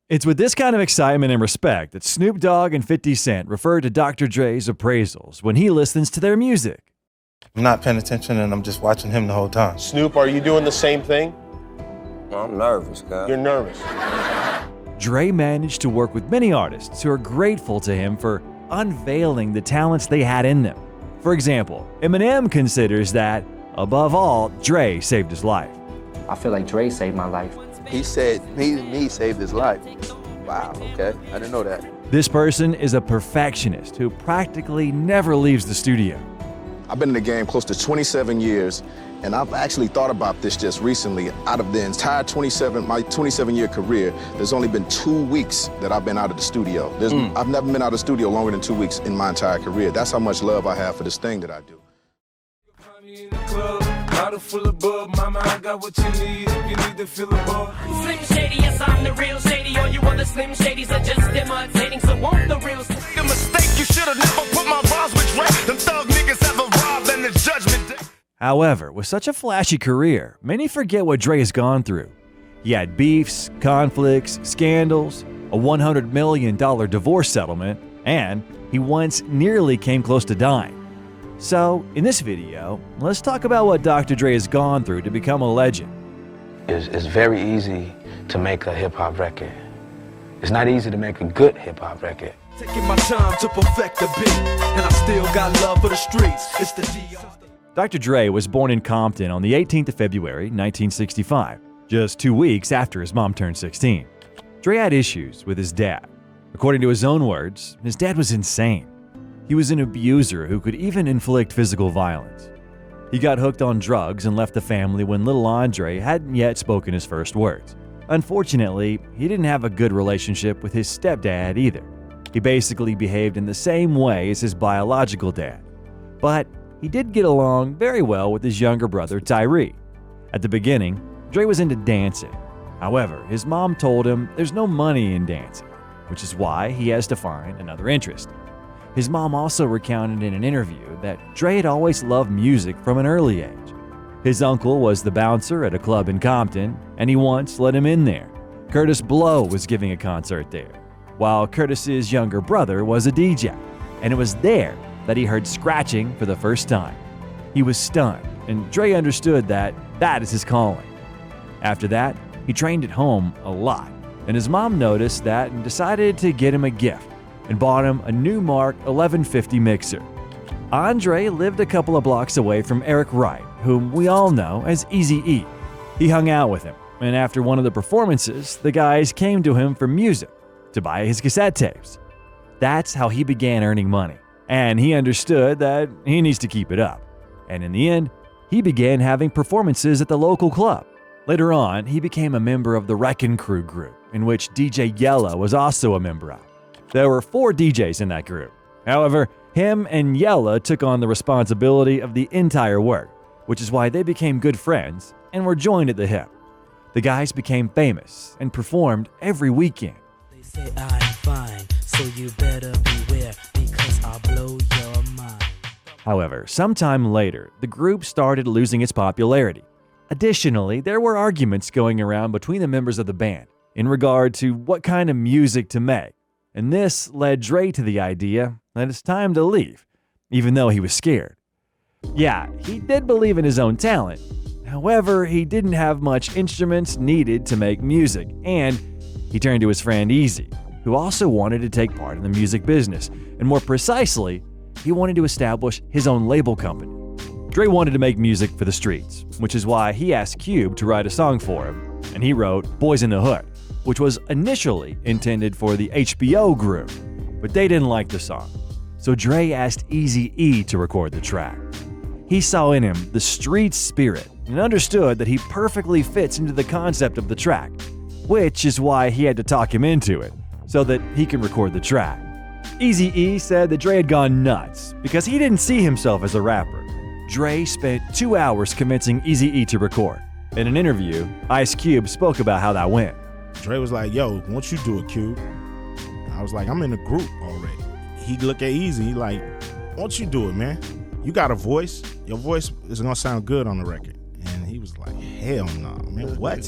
It's with this kind of excitement and respect that Snoop Dogg and 50 Cent refer to Dr. Dre's appraisals when he listens to their music. I'm not paying attention and I'm just watching him the whole time. Snoop, are you doing the same thing? I'm nervous, guy. You're nervous. Dre managed to work with many artists who are grateful to him for unveiling the talents they had in them. For example, Eminem considers that, above all, Dre saved his life. I feel like Dre saved my life. He said me saved his life. Wow, okay. I didn't know that. This person is a perfectionist who practically never leaves the studio. I've been in the game close to 27 years, and I've actually thought about this just recently. Out of the entire my 27-year career, there's only been 2 weeks that I've been out of the studio. I've never been out of the studio longer than 2 weeks in my entire career. That's how much love I have for this thing that I do. Bottle full of bub, mama, I got what you need if you need to feel a bug. Slim Shady, yes, I'm the real Shady. All you other Slim Shadys are just imitating, so won't the real The mistake, you should have never put my bars with Dre. Them thug niggas have arrived in the judgment day. However, with such a flashy career, many forget what Dre has gone through. He had beefs, conflicts, scandals, a $100 million divorce settlement, and he once nearly came close to dying. So, in this video, let's talk about what Dr. Dre has gone through to become a legend. It's very easy to make a hip-hop record. It's not easy to make a good hip-hop record. Taking my time to perfect the beat, and I still got love for the streets. It's the D.O.C. Dr. Dre was born in Compton on the 18th of February, 1965, just 2 weeks after his mom turned 16. Dre had issues with his dad. According to his own words, his dad was insane. He was an abuser who could even inflict physical violence. He got hooked on drugs and left the family when little Andre hadn't yet spoken his first words. Unfortunately, he didn't have a good relationship with his stepdad either. He basically behaved in the same way as his biological dad. But he did get along very well with his younger brother, D.R.E. At the beginning, Dre was into dancing. However, his mom told him there's no money in dancing, which is why he has to find another interest. His mom also recounted in an interview that Dre had always loved music from an early age. His uncle was the bouncer at a club in Compton, and he once let him in there. Curtis Blow was giving a concert there, while Curtis's younger brother was a DJ, and it was there that he heard scratching for the first time. He was stunned, and Dre understood that that is his calling. After that, he trained at home a lot, and his mom noticed that and decided to get him a gift and bought him a new Mark 1150 mixer. Andre lived a couple of blocks away from Eric Wright, whom we all know as Eazy-E. He hung out with him, and after one of the performances, the guys came to him for music, to buy his cassette tapes. That's how he began earning money, and he understood that he needs to keep it up. And in the end, he began having performances at the local club. Later on, he became a member of the Wreckin' Crew group, in which DJ Yella was also a member of. There were 4 DJs in that group. However, him and Yella took on the responsibility of the entire work, which is why they became good friends and were joined at the hip. The guys became famous and performed every weekend. They say I'm fine, so you better beware, because I'll blow your mind. However, sometime later, the group started losing its popularity. Additionally, there were arguments going around between the members of the band in regard to what kind of music to make. And this led Dre to the idea that it's time to leave, even though he was scared. Yeah, he did believe in his own talent. However, he didn't have much instruments needed to make music, and he turned to his friend Eazy, who also wanted to take part in the music business, and more precisely, he wanted to establish his own label company. Dre wanted to make music for the streets, which is why he asked Cube to write a song for him, and he wrote Boys in the Hood, which was initially intended for the HBO group, but they didn't like the song. So Dre asked Eazy-E to record the track. He saw in him the street spirit and understood that he perfectly fits into the concept of the track, which is why he had to talk him into it, so that he can record the track. Eazy-E said that Dre had gone nuts because he didn't see himself as a rapper. Dre spent 2 hours convincing Eazy-E to record. In an interview, Ice Cube spoke about how that went. Dre was like, yo, won't you do it, Cube? I was like, I'm in the group already. He look at Eazy, like, won't you do it, man? You got a voice. Your voice is gonna sound good on the record. And he was like, hell no, man, what?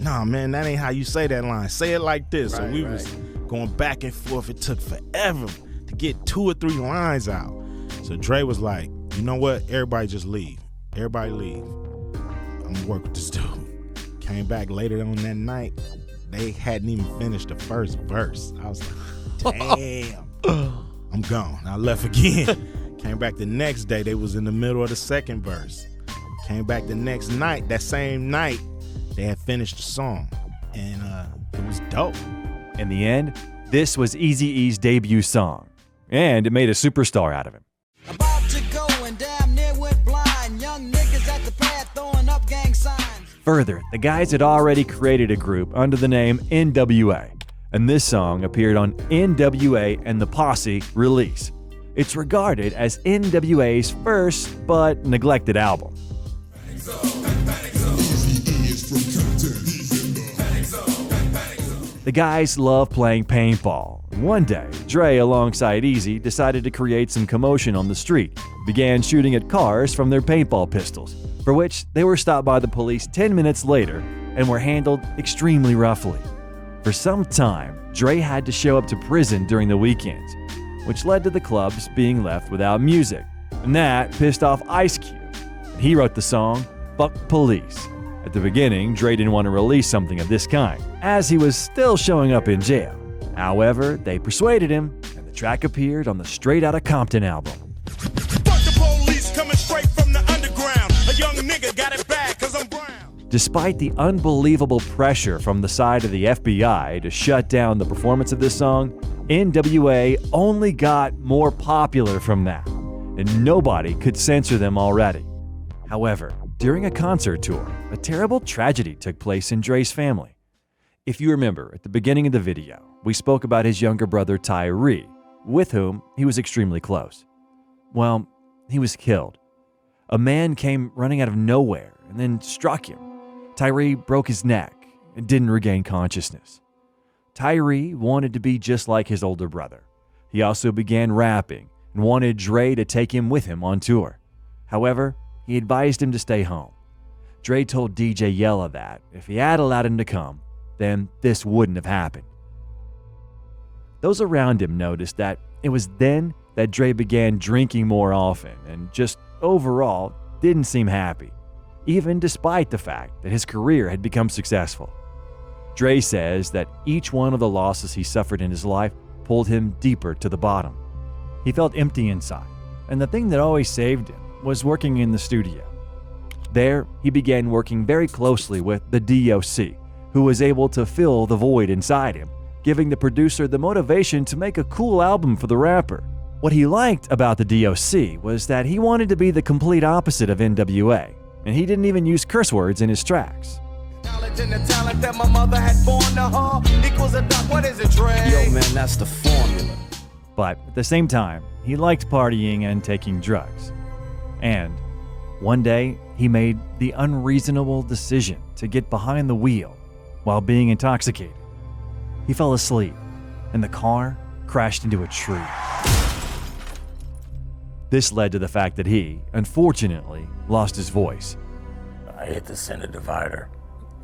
nah, man, that ain't how you say that line. Say it like this. So we was going back and forth. It took forever to get 2 or 3 lines out. So Dre was like, you know what? Everybody just leave. Everybody leave. I'm gonna work with this dude. Came back later on that night. They hadn't even finished the first verse. I was like, damn, I'm gone. I left again. Came back the next day. They was in the middle of the second verse. Came back the next night. That same night, they had finished the song. And it was dope. In the end, this was Eazy-E's debut song. And it made a superstar out of him. About to go and damn near went blind. Young niggas at the pad throwing up gang signs. Further, the guys had already created a group under the name N.W.A, and this song appeared on N.W.A and the Posse release. It's regarded as N.W.A.'s first but neglected album. The guys love playing paintball. One day, Dre alongside Eazy decided to create some commotion on the street, began shooting at cars from their paintball pistols, for which they were stopped by the police 10 minutes later and were handled extremely roughly. For some time, Dre had to show up to prison during the weekends, which led to the clubs being left without music, and that pissed off Ice Cube. He wrote the song Fuck Police. At the beginning, Dre didn't want to release something of this kind, as he was still showing up in jail. However, they persuaded him, and the track appeared on the Straight Outta Compton album. Fuck the police coming straight from the underground. A young nigga got it bad 'cause I'm brown. Despite the unbelievable pressure from the side of the FBI to shut down the performance of this song, N.W.A. only got more popular from that, and nobody could censor them already. However, during a concert tour, a terrible tragedy took place in Dre's family. If you remember, at the beginning of the video, we spoke about his younger brother D.R.E, with whom he was extremely close. Well, he was killed. A man came running out of nowhere and then struck him. D.R.E broke his neck and didn't regain consciousness. D.R.E wanted to be just like his older brother. He also began rapping and wanted Dre to take him with him on tour. However, he advised him to stay home. Dre told DJ Yella that if he had allowed him to come, then this wouldn't have happened. Those around him noticed that it was then that Dre began drinking more often and just overall didn't seem happy, even despite the fact that his career had become successful. Dre says that each one of the losses he suffered in his life pulled him deeper to the bottom. He felt empty inside, and the thing that always saved him was working in the studio. There, he began working very closely with the D.O.C, who was able to fill the void inside him, giving the producer the motivation to make a cool album for the rapper. What he liked about the D.O.C was that he wanted to be the complete opposite of N.W.A, and he didn't even use curse words in his tracks. And the talent that my mother had born to her equals a duck. What is it, Dre? Yo, man, that's the formula. But at the same time, he liked partying and taking drugs. And one day, he made the unreasonable decision to get behind the wheel while being intoxicated. He fell asleep, and the car crashed into a tree. This led to the fact that he, unfortunately, lost his voice. I hit the center divider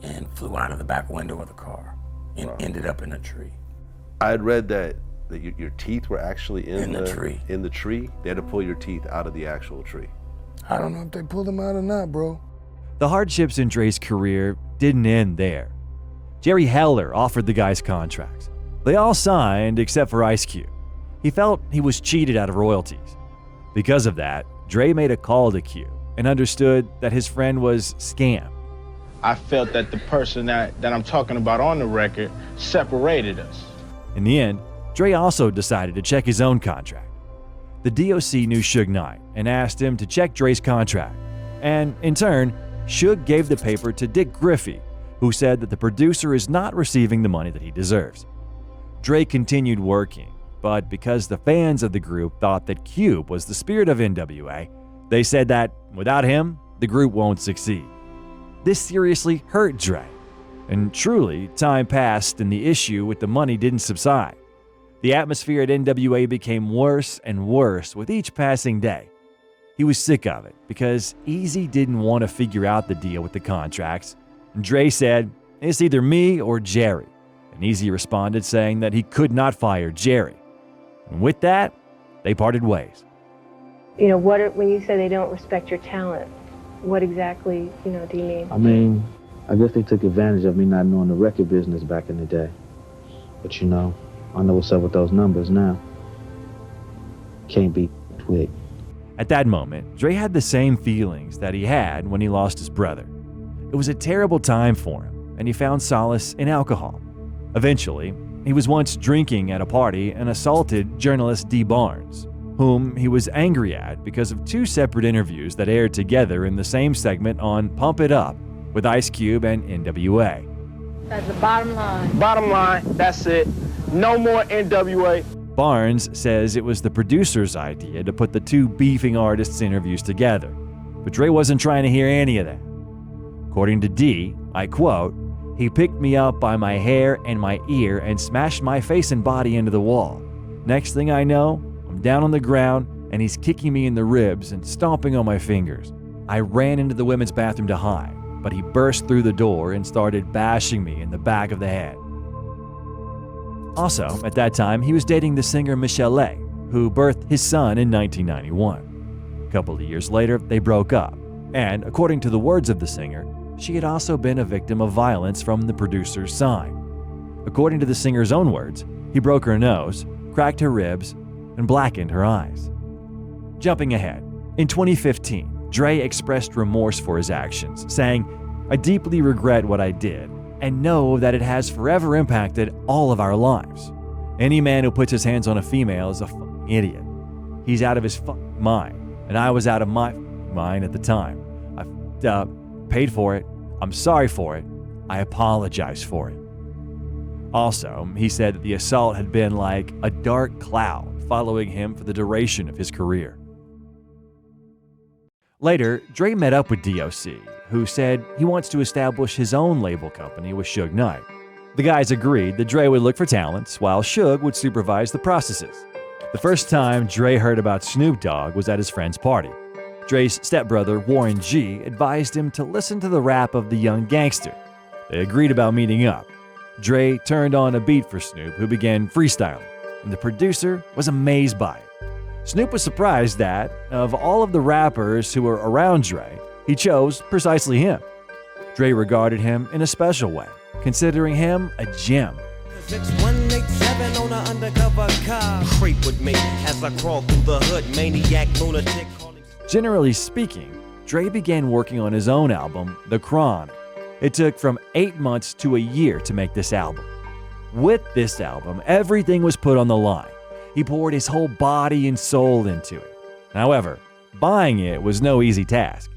and flew out of the back window of the car and ended up in a tree. I had read that your teeth were actually in the tree. In the tree? They had to pull your teeth out of the actual tree. I don't know if they pulled them out or not, bro. The hardships in Dre's career didn't end there. Jerry Heller offered the guys contracts. They all signed except for Ice Cube. He felt he was cheated out of royalties. Because of that, Dre made a call to Cube and understood that his friend was scammed. I felt that the person that I'm talking about on the record separated us. In the end, Dre also decided to check his own contract. The D.O.C knew Suge Knight and asked him to check Dre's contract. And in turn, Suge gave the paper to Dick Griffey, who said that the producer is not receiving the money that he deserves. Dre continued working, but because the fans of the group thought that Cube was the spirit of N.W.A, they said that without him, the group won't succeed. This seriously hurt Dre, and truly, time passed and the issue with the money didn't subside. The atmosphere at N.W.A became worse and worse with each passing day. He was sick of it because Eazy didn't want to figure out the deal with the contracts, and Dre said "It's either me or Jerry." And Eazy responded saying that he could not fire Jerry. And with that, they parted ways. You know, when you say they don't respect your talent, what exactly, do you mean? I mean, I guess they took advantage of me not knowing the record business back in the day. But I know what's up with those numbers now. Can't be quick. At that moment, Dre had the same feelings that he had when he lost his brother. It was a terrible time for him, and he found solace in alcohol. Eventually, he was once drinking at a party and assaulted journalist D. Barnes, whom he was angry at because of two separate interviews that aired together in the same segment on Pump It Up with Ice Cube and N.W.A. That's the bottom line. Bottom line, that's it. No more N.W.A. Barnes says it was the producer's idea to put the two beefing artists' interviews together, but Dre wasn't trying to hear any of that. According to D, I quote, "He picked me up by my hair and my ear and smashed my face and body into the wall. Next thing I know, I'm down on the ground and he's kicking me in the ribs and stomping on my fingers. I ran into the women's bathroom to hide, but he burst through the door and started bashing me in the back of the head." Also, at that time, he was dating the singer Michelle A, who birthed his son in 1991. A couple of years later, they broke up, and according to the words of the singer, she had also been a victim of violence from the producer's side. According to the singer's own words, he broke her nose, cracked her ribs, and blackened her eyes. Jumping ahead, in 2015, Dre expressed remorse for his actions, saying, "I deeply regret what I did and know that it has forever impacted all of our lives. Any man who puts his hands on a female is a fucking idiot. He's out of his fucking mind, and I was out of my mind at the time. I fucked up, paid for it, I'm sorry for it, I apologize for it." Also, he said that the assault had been like a dark cloud following him for the duration of his career. Later, Dre met up with D.O.C, who said he wants to establish his own label company with Suge Knight. The guys agreed that Dre would look for talents while Suge would supervise the processes. The first time Dre heard about Snoop Dogg was at his friend's party. Dre's stepbrother, Warren G, advised him to listen to the rap of the young gangster. They agreed about meeting up. Dre turned on a beat for Snoop, who began freestyling, and the producer was amazed by it. Snoop was surprised that, of all of the rappers who were around Dre, he chose precisely him. Dre regarded him in a special way, considering him a gem. 6187 on an undercover car. Creep with me as I crawl through the hood, maniac lunatic. Generally speaking, Dre began working on his own album, The Chronic. It took from 8 months to a year to make this album. With this album, everything was put on the line. He poured his whole body and soul into it. However, buying it was no easy task.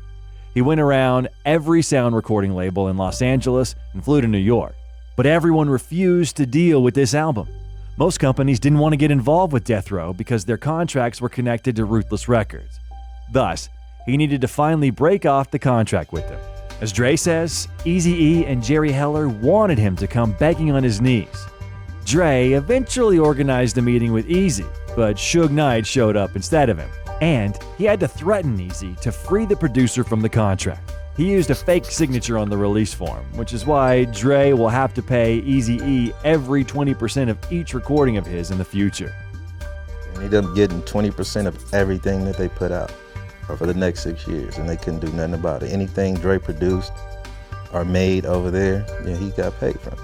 He went around every sound recording label in Los Angeles and flew to New York. But everyone refused to deal with this album. Most companies didn't want to get involved with Death Row because their contracts were connected to Ruthless Records. Thus, he needed to finally break off the contract with them. As Dre says, Eazy-E and Jerry Heller wanted him to come begging on his knees. Dre eventually organized a meeting with Eazy, but Suge Knight showed up instead of him, and he had to threaten Eazy to free the producer from the contract. He used a fake signature on the release form, which is why Dre will have to pay Eazy-E every 20% of each recording of his in the future. And he ended up getting 20% of everything that they put out for the next 6 years, and they couldn't do nothing about it. Anything Dre produced or made over there, he got paid from it.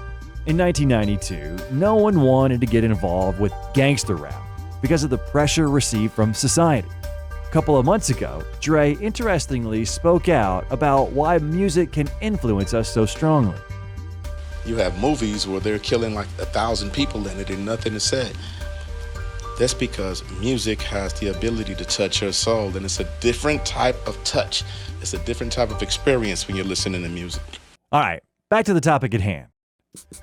In 1992, no one wanted to get involved with gangster rap because of the pressure received from society. A couple of months ago, Dre interestingly spoke out about why music can influence us so strongly. You have movies where they're killing like 1,000 people in it and nothing is said. That's because music has the ability to touch your soul, and it's a different type of touch. It's a different type of experience when you're listening to music. All right, back to the topic at hand.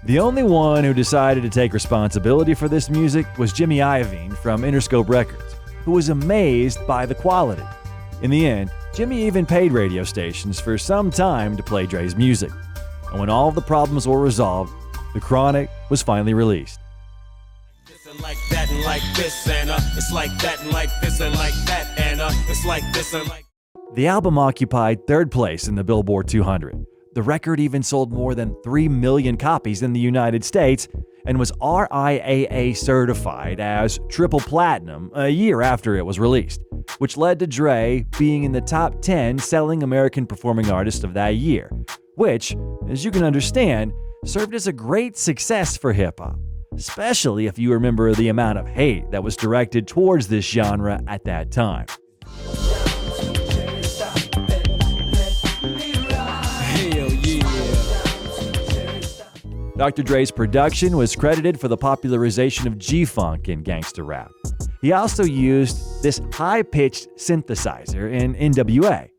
The only one who decided to take responsibility for this music was Jimmy Iovine from Interscope Records, who was amazed by the quality. In the end, Jimmy even paid radio stations for some time to play Dre's music. And when all of the problems were resolved, The Chronic was finally released. Like that and like this and it's like that and like this and like that and it's like this and like. The album occupied third place in the Billboard 200, The record even sold more than 3 million copies in the United States and was RIAA certified as triple platinum a year after it was released, which led to Dre being in the top 10 selling American performing artist of that year, which, as you can understand, served as a great success for hip-hop, especially if you remember the amount of hate that was directed towards this genre at that time. Dr. Dre's production was credited for the popularization of G-Funk in gangsta rap. He also used this high-pitched synthesizer in N.W.A.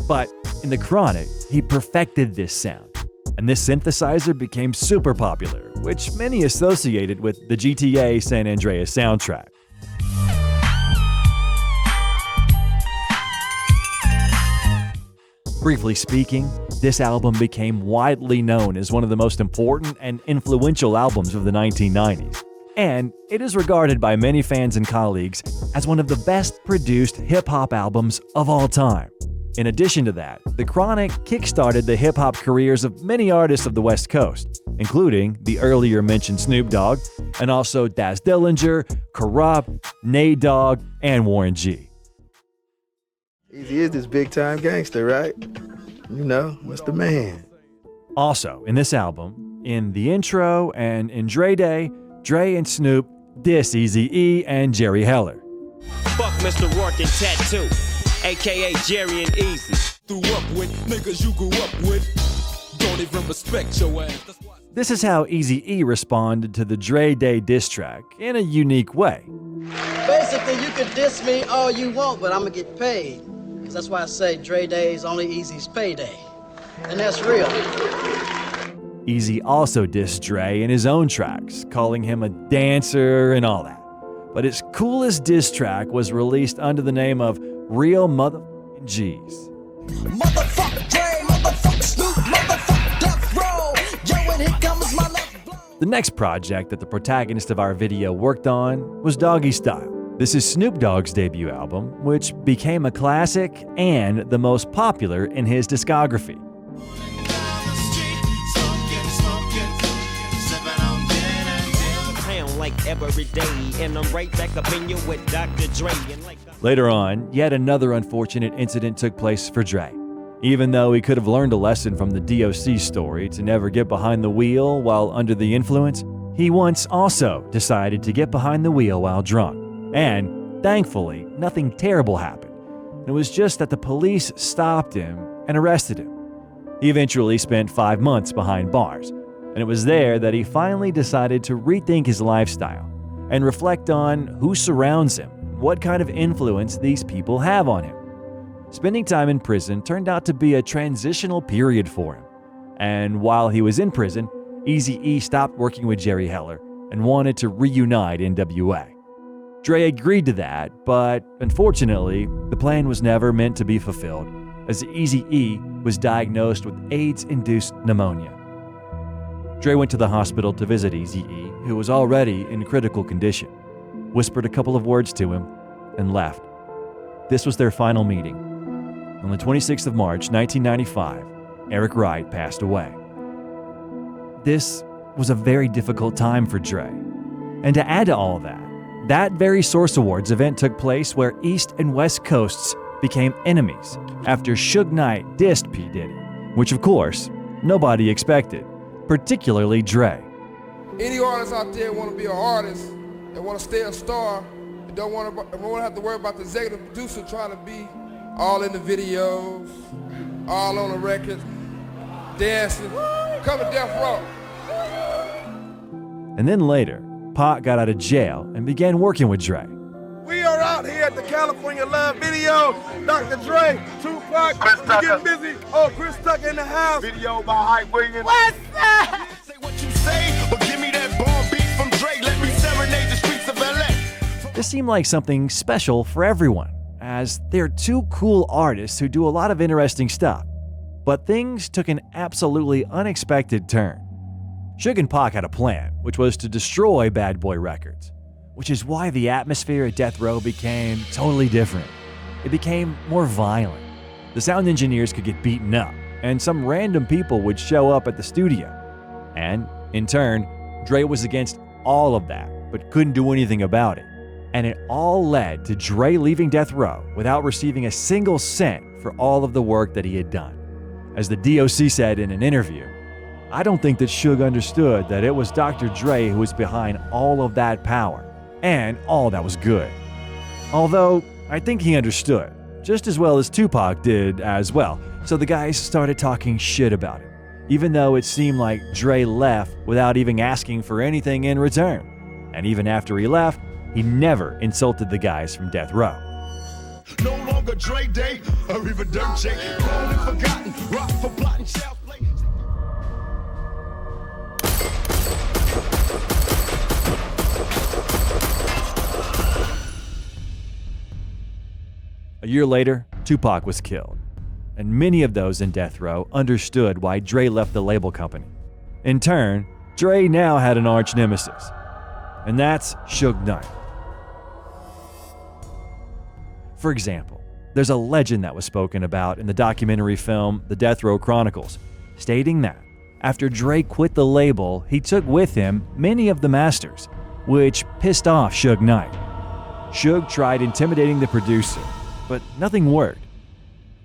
But in The Chronic, he perfected this sound, and this synthesizer became super popular, which many associated with the GTA San Andreas soundtrack. Briefly speaking, this album became widely known as one of the most important and influential albums of the 1990s, and it is regarded by many fans and colleagues as one of the best produced hip-hop albums of all time. In addition to that, The Chronic kickstarted the hip-hop careers of many artists of the West Coast, including the earlier mentioned Snoop Dogg, and also Daz Dillinger, Corrupt, Nate Dogg, and Warren G. Eazy is this big-time gangster, right? You know, that's the man. Also, in this album, in the intro and in Dre Day, Dre and Snoop diss Eazy-E and Jerry Heller. Fuck Mr. Rourke and Tattoo, a.k.a. Jerry and Eazy. Threw up with niggas you grew up with. Don't even respect your ass. This is how Eazy-E responded to the Dre Day diss track in a unique way. Basically, you can diss me all you want, but I'm gonna get paid. Cause that's why I say Dre Day is only Eazy's payday. And that's real. Eazy also dissed Dre in his own tracks, calling him a dancer and all that. But his coolest diss track was released under the name of Real Motherfucking G's. Motherfuck Dre, motherfuck Snoop, motherfuck Death Row. Yo, and here comes my love. The next project that the protagonist of our video worked on was Doggy Style. This is Snoop Dogg's debut album, which became a classic and the most popular in his discography. Like every day, and I'm right back up in you with Dr. Dre. Later on, yet another unfortunate incident took place for Dre. Even though he could have learned a lesson from the D.O.C. story to never get behind the wheel while under the influence, he once also decided to get behind the wheel while drunk. And, thankfully, nothing terrible happened. It was just that the police stopped him and arrested him. He eventually spent 5 months behind bars, and it was there that he finally decided to rethink his lifestyle and reflect on who surrounds him, what kind of influence these people have on him. Spending time in prison turned out to be a transitional period for him, and while he was in prison, Eazy-E stopped working with Jerry Heller and wanted to reunite N.W.A. Dre agreed to that, but unfortunately, the plan was never meant to be fulfilled, as Eazy-E was diagnosed with AIDS-induced pneumonia. Dre went to the hospital to visit Eazy-E, who was already in critical condition, whispered a couple of words to him, and left. This was their final meeting. On the 26th of March, 1995, Eric Wright passed away. This was a very difficult time for Dre. And to add to all that very Source Awards event took place where East and West Coasts became enemies after Suge Knight dissed P. Diddy, which of course, nobody expected, particularly Dre. Any artists out there want to be an artist and want to stay a star, and don't want to have to worry about the executive producer trying to be all in the videos, all on the records, dancing, come to Death Row. And then later, Pac got out of jail and began working with Dre. We are out here at the California Love video. Dr. Dre, Tupac, we getting busy. Oh, Chris Tucker in the house. Video by Hype Williams. What's that? Say what you say, but give me that bomb beat from Dre. Let me serenade the streets of LA. This seemed like something special for everyone, as they're two cool artists who do a lot of interesting stuff. But things took an absolutely unexpected turn. Suge and Pac had a plan, which was to destroy Bad Boy Records, which is why the atmosphere at Death Row became totally different. it became more violent. The sound engineers could get beaten up, and some random people would show up at the studio. And, in turn, Dre was against all of that, but couldn't do anything about it. And it all led to Dre leaving Death Row without receiving a single cent for all of the work that he had done. As the D.O.C. said in an interview, "I don't think that Suge understood that it was Dr. Dre who was behind all of that power and all that was good. Although, I think he understood, just as well as Tupac did as well, so the guys started talking shit about him, even though it seemed like Dre left without even asking for anything in return. And even after he left, he never insulted the guys from Death Row." No longer Dre Day, or even Dirt J. Grown and forgotten, rock for plotting, shell play. A year later, Tupac was killed, and many of those in Death Row understood why Dre left the label company. In turn, Dre now had an arch nemesis, and that's Suge Knight. For example, there's a legend that was spoken about in the documentary film The Death Row Chronicles, stating that after Dre quit the label, he took with him many of the masters, which pissed off Suge Knight. Suge tried intimidating the producer, but nothing worked.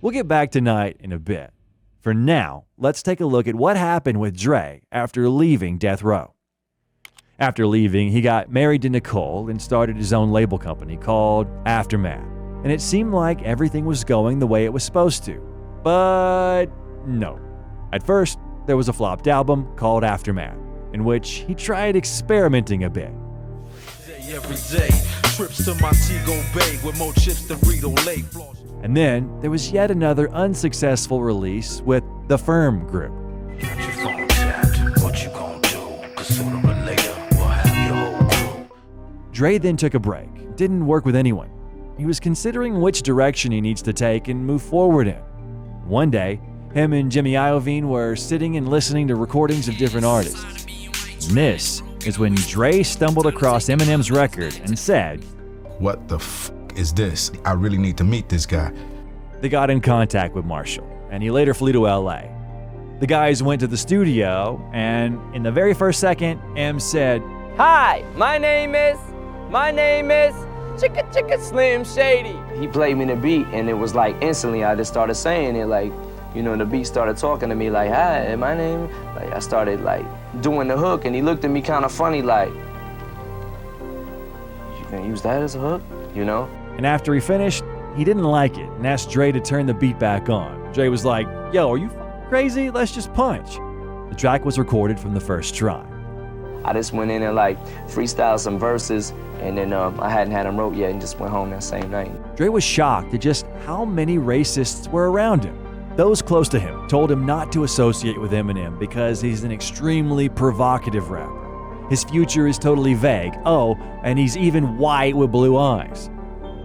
We'll get back to Knight in a bit. For now, let's take a look at what happened with Dre after leaving Death Row. After leaving, he got married to Nicole and started his own label company called Aftermath. And it seemed like everything was going the way it was supposed to. But no. At first, there was a flopped album called Aftermath, in which he tried experimenting a bit. Every day, trips to Montego Bay with more chips than Rito Lake. And then there was yet another unsuccessful release with the Firm Group. What you gonna do? 'Cause sooner or later, we'll have your whole crew. Dre then took a break, didn't work with anyone. He was considering which direction he needs to take and move forward in. One day, him and Jimmy Iovine were sitting and listening to recordings of different artists. And this is when Dre stumbled across Eminem's record and said, "What the f is this? I really need to meet this guy." They got in contact with Marshall, and he later flew to LA. The guys went to the studio, and in the very first second, M said, "Hi, my name is Chicka Chicka Slim Shady." He played me the beat, and it was like instantly I just started saying it, like, you know, the beat started talking to me like, "Hi, my name," like I started like doing the hook, and he looked at me kind of funny like, "You can use that as a hook?" You know? And after he finished, he didn't like it and asked Dre to turn the beat back on. Dre was like, "Yo, are you crazy? Let's just punch." The track was recorded from the first try. I just went in and like freestyled some verses, and then I hadn't had them wrote yet and just went home that same night. Dre was shocked at just how many racists were around him. Those close to him told him not to associate with Eminem because he's an extremely provocative rapper. His future is totally vague. Oh, and he's even white with blue eyes.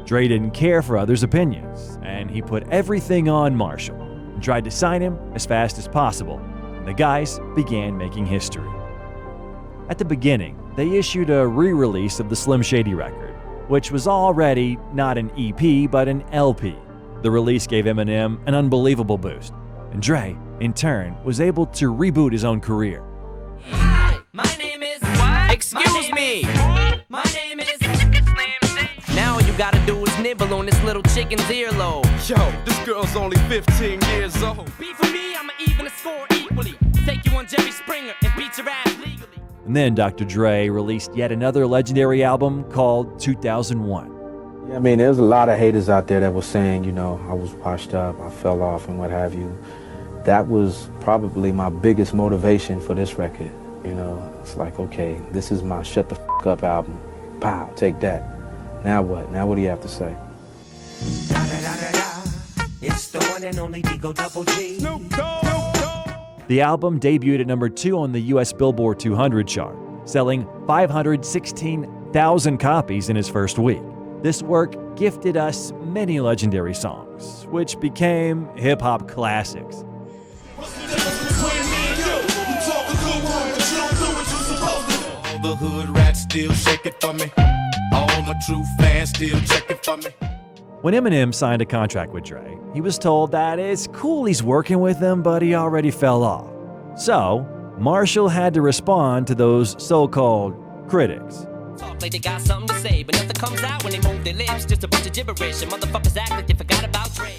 Dre didn't care for others' opinions, and he put everything on Marshall and tried to sign him as fast as possible, and the guys began making history. At the beginning, they issued a re-release of the Slim Shady record, which was already not an EP but an LP. The release gave Eminem an unbelievable boost, and Dre, in turn, was able to reboot his own career. Hi, my name is what? Excuse me. My name is Now all you gotta do is nibble on this little chicken's earlobe. Yo, this girl's only 15 years old. Beat for me, I'ma even the score equally. Take you on Jerry Springer and beat your ass legally. And then Dr. Dre released yet another legendary album called 2001. Yeah, I mean, there's a lot of haters out there that were saying, you know, I was washed up, I fell off and what have you. That was probably my biggest motivation for this record. You know, it's like, okay, this is my shut the f up album. Pow, take that. Now what? Now what do you have to say? It's the one and only D.O.C. The album debuted at number 2 on the US Billboard 200 chart, selling 516,000 copies in its first week. This work gifted us many legendary songs, which became hip-hop classics. All the hood rats still shake it for me. All my true fans still check it for me. When Eminem signed a contract with Dre, he was told that it's cool he's working with him, but he already fell off. So, Marshall had to respond to those so-called critics. Talk like they got something to say, but nothing comes out when they move their lips. Just a bunch of gibberish, and motherfuckers act like they forgot about Dre.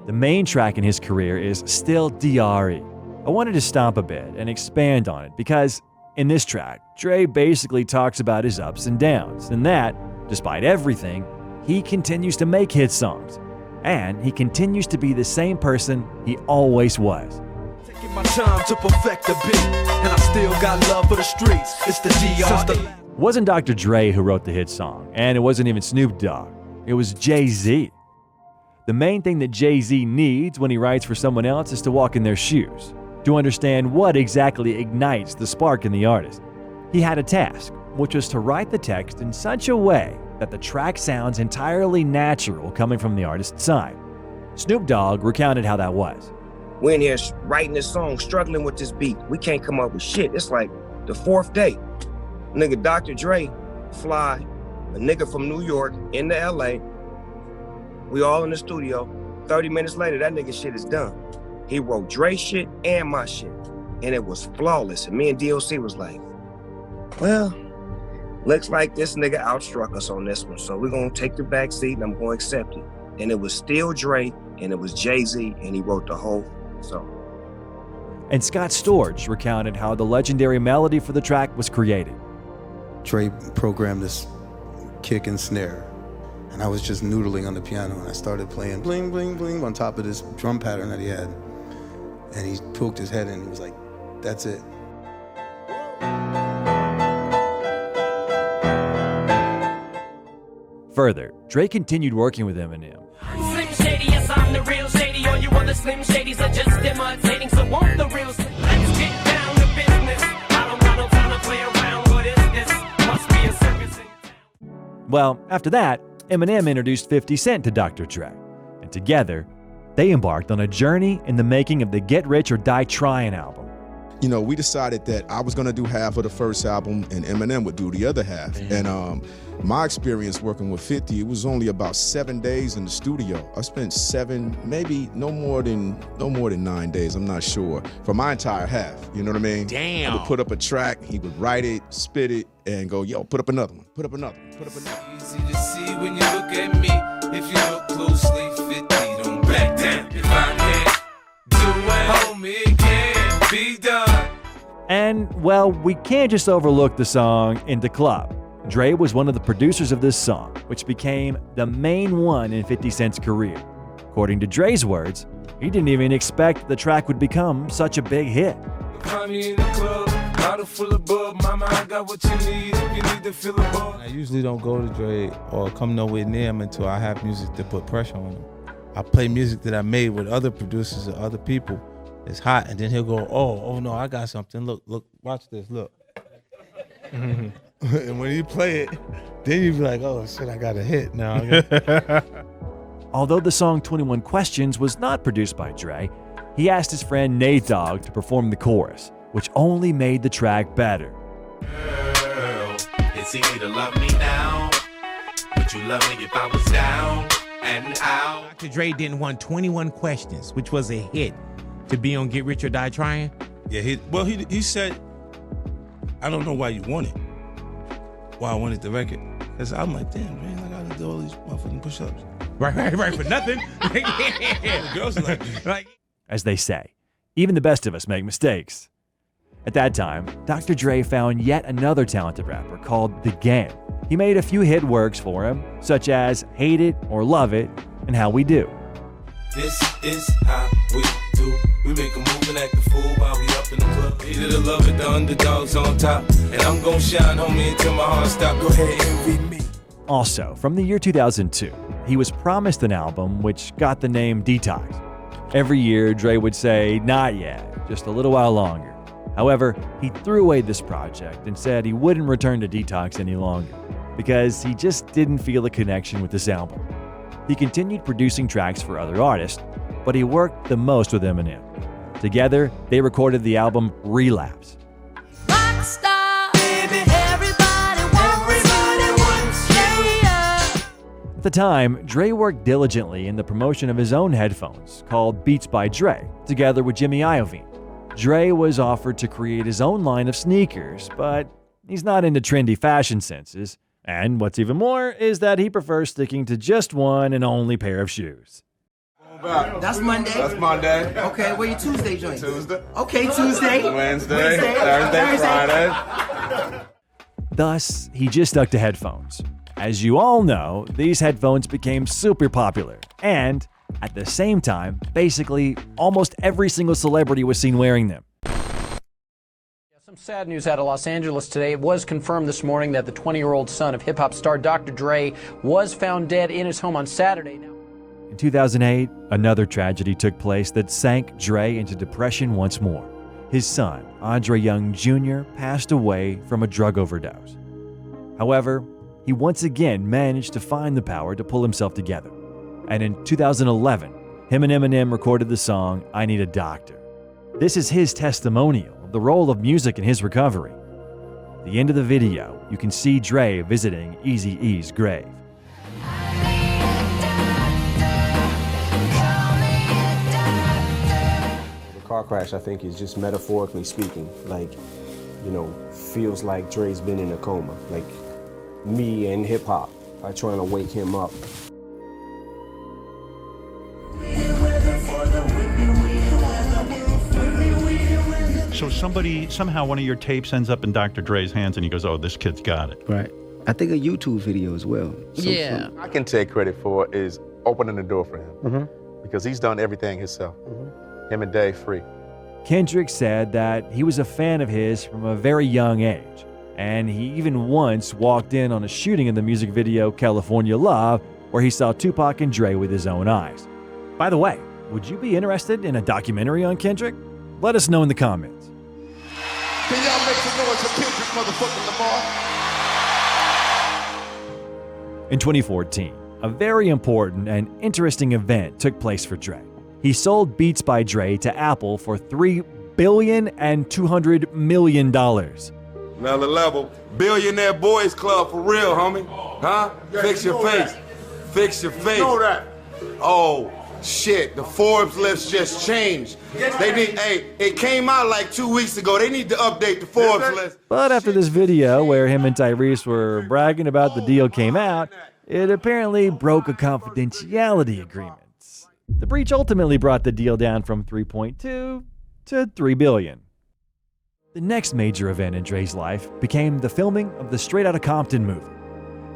The main track in his career is Still D.R.E. I wanted to stop a bit and expand on it because in this track, Dre basically talks about his ups and downs, and that, despite everything, he continues to make hit songs. And he continues to be the same person he always was. Taking my time to perfect the beat, and I still got love for the streets. It's the D.R.E. It wasn't Dr. Dre who wrote the hit song, and it wasn't even Snoop Dogg. It was Jay-Z. The main thing that Jay-Z needs when he writes for someone else is to walk in their shoes, to understand what exactly ignites the spark in the artist. He had a task, which was to write the text in such a way that the track sounds entirely natural coming from the artist's side. Snoop Dogg recounted how that was. We're in here writing this song, struggling with this beat. We can't come up with shit. It's like the fourth day. Nigga, Dr. Dre fly a nigga from New York into LA. We all in the studio. 30 minutes later, that nigga shit is done. He wrote Dre shit and my shit. And it was flawless. And me and D.O.C was like, well, looks like this nigga outstruck us on this one. So we're gonna take the back seat and I'm gonna accept it. And it was still Dre and it was Jay-Z and he wrote the whole song. And Scott Storch recounted how the legendary melody for the track was created. Dre programmed this kick and snare, and I was just noodling on the piano, and I started playing bling, bling, bling on top of this drum pattern that he had. And he poked his head in, and he was like, that's it. Further, Dre continued working with Eminem. Slim Shady, yes, I'm the real Shady. All you other Slim Shadys are just imitating, so won't the real Slim? Let's get down to business. I don't got no time to play around. What is this? Must be a circus in town. Well, after that, Eminem introduced 50 Cent to Dr. Dre, and together, they embarked on a journey in the making of the Get Rich or Die Tryin' album. You know, we decided that I was gonna do half of the first album and Eminem would do the other half. And my experience working with 50, it was only about 7 days in the studio. I spent 7, maybe no more than 9 days, I'm not sure, for my entire half, you know what I mean? Damn. I would put up a track, he would write it, spit it, and go, yo, put up another one, put up another one, put up another one. Easy to see when you look at me. If you look closely, 50 don't back down. If I can't do it, homie, it can't be done. And, well, we can't just overlook the song In the Club. Dre was one of the producers of this song, which became the main one in 50 Cent's career. According to Dre's words, he didn't even expect the track would become such a big hit. Find me in the club, bottle full of bub. Mama, I got what you need if you need to fill a bub. I usually don't go to Dre or come nowhere near him until I have music to put pressure on him. I play music that I made with other producers or other people. It's hot, and then he'll go, oh no, I got something. Look, watch this, look. And when you play it, then you be like, oh shit, I got a hit now. Although the song 21 Questions was not produced by Dre, he asked his friend Nate Dogg to perform the chorus, which only made the track better. Girl, it's easy to love me now. Would you love me if I was down and out? Dr. Dre didn't want 21 Questions, which was a hit, to be on Get Rich or Die Tryin'? Yeah, he said, I don't know why you want it. Why I wanted the record. Because I'm like, damn, man, I gotta do all these motherfucking push-ups. Right, for nothing. The girls are like, As they say, even the best of us make mistakes. At that time, Dr. Dre found yet another talented rapper called The Game. He made a few hit works for him, such as Hate It or Love It and How We Do. This is how we do. We make a move and act a fool while we up in the club. Either the love it, the underdogs on top. And I'm gon' shine, homie, until my heart stop. Go ahead, envy me. Also, from the year 2002, he was promised an album which got the name Detox. Every year, Dre would say, not yet, just a little while longer. However, he threw away this project and said he wouldn't return to Detox any longer because he just didn't feel a connection with this album. He continued producing tracks for other artists, but he worked the most with Eminem. Together, they recorded the album Relapse. At the time, Dre worked diligently in the promotion of his own headphones, called Beats by Dre, together with Jimmy Iovine. Dre was offered to create his own line of sneakers, but he's not into trendy fashion senses. And what's even more is that he prefers sticking to just one and only pair of shoes. That's Monday. That's Monday. Okay, where your Tuesday joint? Tuesday. Okay, Tuesday. Wednesday. Thursday. Friday. Thus, he just stuck to headphones. As you all know, these headphones became super popular, and at the same time, basically almost every single celebrity was seen wearing them. Some sad news out of Los Angeles today. It was confirmed this morning that the 20-year-old son of hip-hop star Dr. Dre was found dead in his home on Saturday. In 2008, another tragedy took place that sank Dre into depression once more. His son, Dre Young Jr., passed away from a drug overdose. However, he once again managed to find the power to pull himself together. And in 2011, him and Eminem recorded the song I Need a Doctor. This is his testimonial of the role of music in his recovery. At the end of the video, you can see Dre visiting Eazy-E's grave. The car crash, I think, is just metaphorically speaking, like, feels like Dre's been in a coma. Like, me and hip-hop are trying to wake him up. So somehow one of your tapes ends up in Dr. Dre's hands and he goes, oh, this kid's got it. Right. I think a YouTube video as well. I can take credit for is opening the door for him because he's done everything himself. Him and Dave Free. Kendrick said that he was a fan of his from a very young age, and he even once walked in on a shooting of the music video California Love, where he saw Tupac and Dre with his own eyes. By the way, would you be interested in a documentary on Kendrick? Let us know in the comments. Can y'all make some noise for Kendrick motherfucking Lamar? In 2014, a very important and interesting event took place for Dre. He sold Beats by Dre to Apple for $3 billion and $200 million. Another level. Billionaire Boys Club for real, homie. Huh? Fix your face. Fix your face. Know that. Oh, shit. The Forbes list just changed. It came out like 2 weeks ago. They need to update the Forbes list. But after this video where him and Tyrese were bragging about the deal came out, it apparently broke a confidentiality agreement. The breach ultimately brought the deal down from 3.2 to $3 billion. The next major event in Dre's life became the filming of the Straight Outta Compton movie.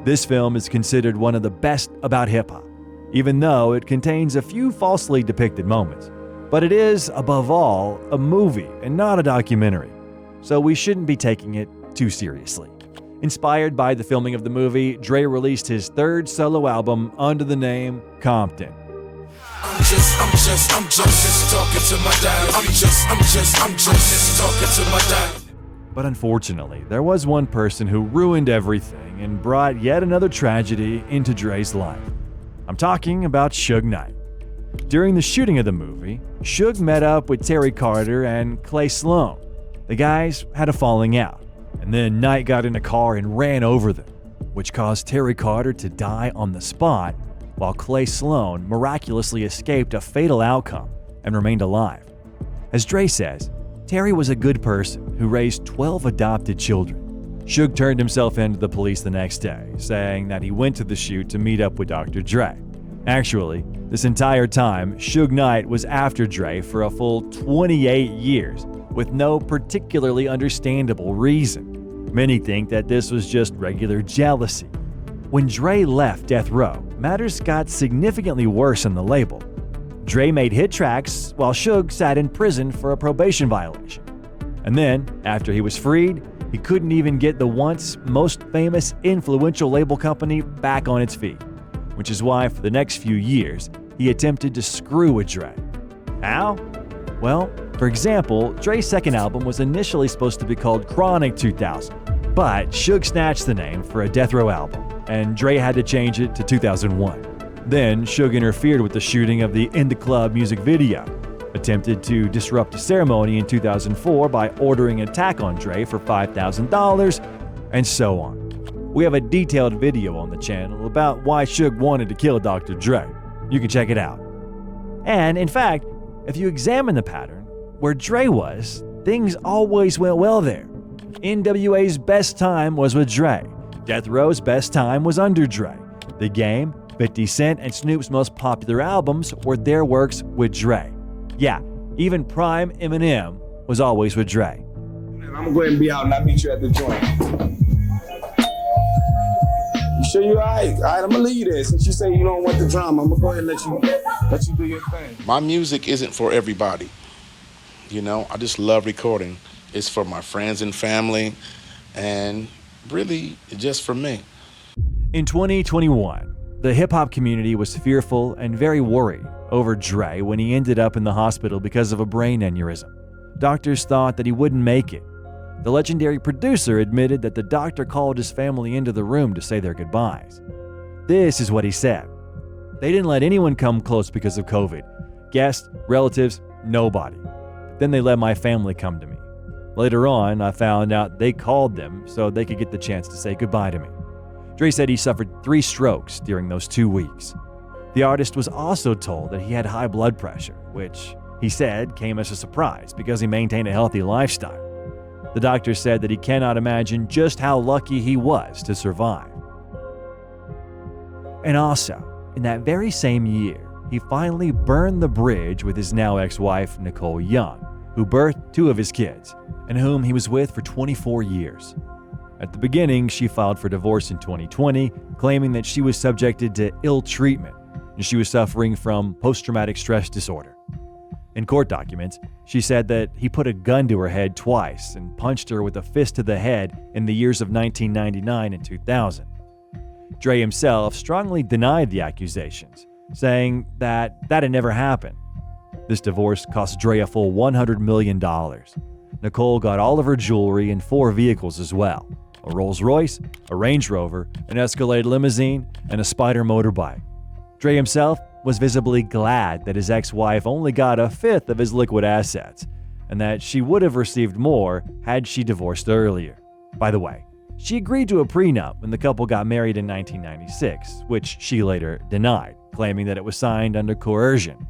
This film is considered one of the best about hip-hop, even though it contains a few falsely depicted moments. But it is, above all, a movie and not a documentary, so we shouldn't be taking it too seriously. Inspired by the filming of the movie, Dre released his third solo album under the name Compton. I'm just talking to my dad. I'm just talking to my dad. But unfortunately, there was one person who ruined everything and brought yet another tragedy into Dre's life. I'm talking about Suge Knight. During the shooting of the movie, Suge met up with Terry Carter and Clay Sloan. The guys had a falling out, and then Knight got in a car and ran over them, which caused Terry Carter to die on the spot, while Clay Sloan miraculously escaped a fatal outcome and remained alive. As Dre says, Terry was a good person who raised 12 adopted children. Suge turned himself in to the police the next day, saying that he went to the shoot to meet up with Dr. Dre. Actually, this entire time, Suge Knight was after Dre for a full 28 years, with no particularly understandable reason. Many think that this was just regular jealousy. When Dre left Death Row, matters got significantly worse on the label. Dre made hit tracks while Suge sat in prison for a probation violation. And then, after he was freed, he couldn't even get the once most famous influential label company back on its feet, which is why for the next few years, he attempted to screw with Dre. How? Well, for example, Dre's second album was initially supposed to be called Chronic 2000, but Suge snatched the name for a Death Row album, and Dre had to change it to 2001. Then Suge interfered with the shooting of the In the Club music video, attempted to disrupt the ceremony in 2004 by ordering an attack on Dre for $5,000, and so on. We have a detailed video on the channel about why Suge wanted to kill Dr. Dre. You can check it out. And in fact, if you examine the pattern, where Dre was, things always went well there. N.W.A.'s best time was with Dre. Death Row's best time was under Dre. The Game, 50 Cent, and Snoop's most popular albums were their works with Dre. Yeah, even prime Eminem was always with Dre. I'm gonna go ahead and be out and I'll meet you at the joint. You sure you alright? Alright, I'm gonna leave you there. Since you say you don't want the drama, I'm gonna go ahead and let you do your thing. My music isn't for everybody. You know, I just love recording. It's for my friends and family, and really just for me. In 2021, the hip-hop community was fearful and very worried over Dre when he ended up in the hospital because of a brain aneurysm. Doctors thought that he wouldn't make it. The legendary producer admitted that the doctor called his family into the room to say their goodbyes. This is what he said. They didn't let anyone come close because of COVID. Guests, relatives, nobody. Then they let my family come to me. Later on, I found out they called them so they could get the chance to say goodbye to me. Dre said he suffered 3 strokes during those 2 weeks. The artist was also told that he had high blood pressure, which he said came as a surprise because he maintained a healthy lifestyle. The doctor said that he cannot imagine just how lucky he was to survive. And also, in that very same year, he finally burned the bridge with his now ex-wife, Nicole Young, who birthed 2 of his kids, and whom he was with for 24 years. At the beginning, she filed for divorce in 2020, claiming that she was subjected to ill treatment and she was suffering from post-traumatic stress disorder. In court documents, she said that he put a gun to her head twice and punched her with a fist to the head in the years of 1999 and 2000. Dre himself strongly denied the accusations, saying that had never happened. This divorce cost Dre a full $100 million. Nicole got all of her jewelry and 4 vehicles as well: a Rolls Royce, a Range Rover, an Escalade limousine, and a Spider motorbike. Dre himself was visibly glad that his ex-wife only got a 1/5 of his liquid assets, and that she would have received more had she divorced earlier. By the way, she agreed to a prenup when the couple got married in 1996, which she later denied, claiming that it was signed under coercion.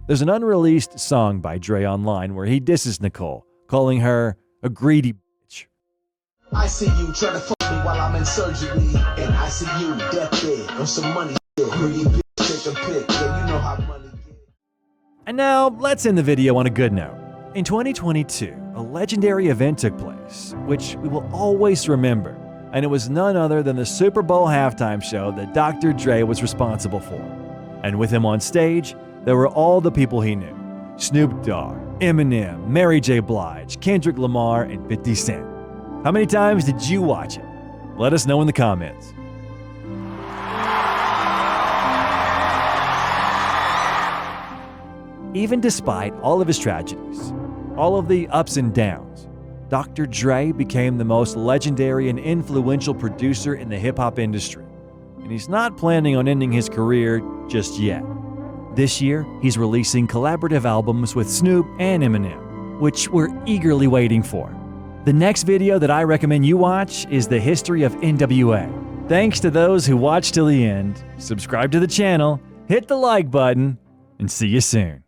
There's an unreleased song by Dre online where he disses Nicole, calling her a greedy bitch. I see you trying to fuck me while I'm in surgery, and I see you deathbed on some money shit. Greedy bitch, take a pic, yeah, you know how money get. And now, let's end the video on a good note. In 2022, a legendary event took place, which we will always remember, and it was none other than the SuperBowl halftime show that Dr. Dre was responsible for. And with him on stage, there were all the people he knew: Snoop Dogg, Eminem, Mary J. Blige, Kendrick Lamar, and 50 Cent. How many times did you watch it? Let us know in the comments. Even despite all of his tragedies, all of the ups and downs, Dr. Dre became the most legendary and influential producer in the hip-hop industry, and he's not planning on ending his career just yet. This year, he's releasing collaborative albums with Snoop and Eminem, which we're eagerly waiting for. The next video that I recommend you watch is the history of N.W.A. Thanks to those who watched till the end, subscribe to the channel, hit the like button, and see you soon.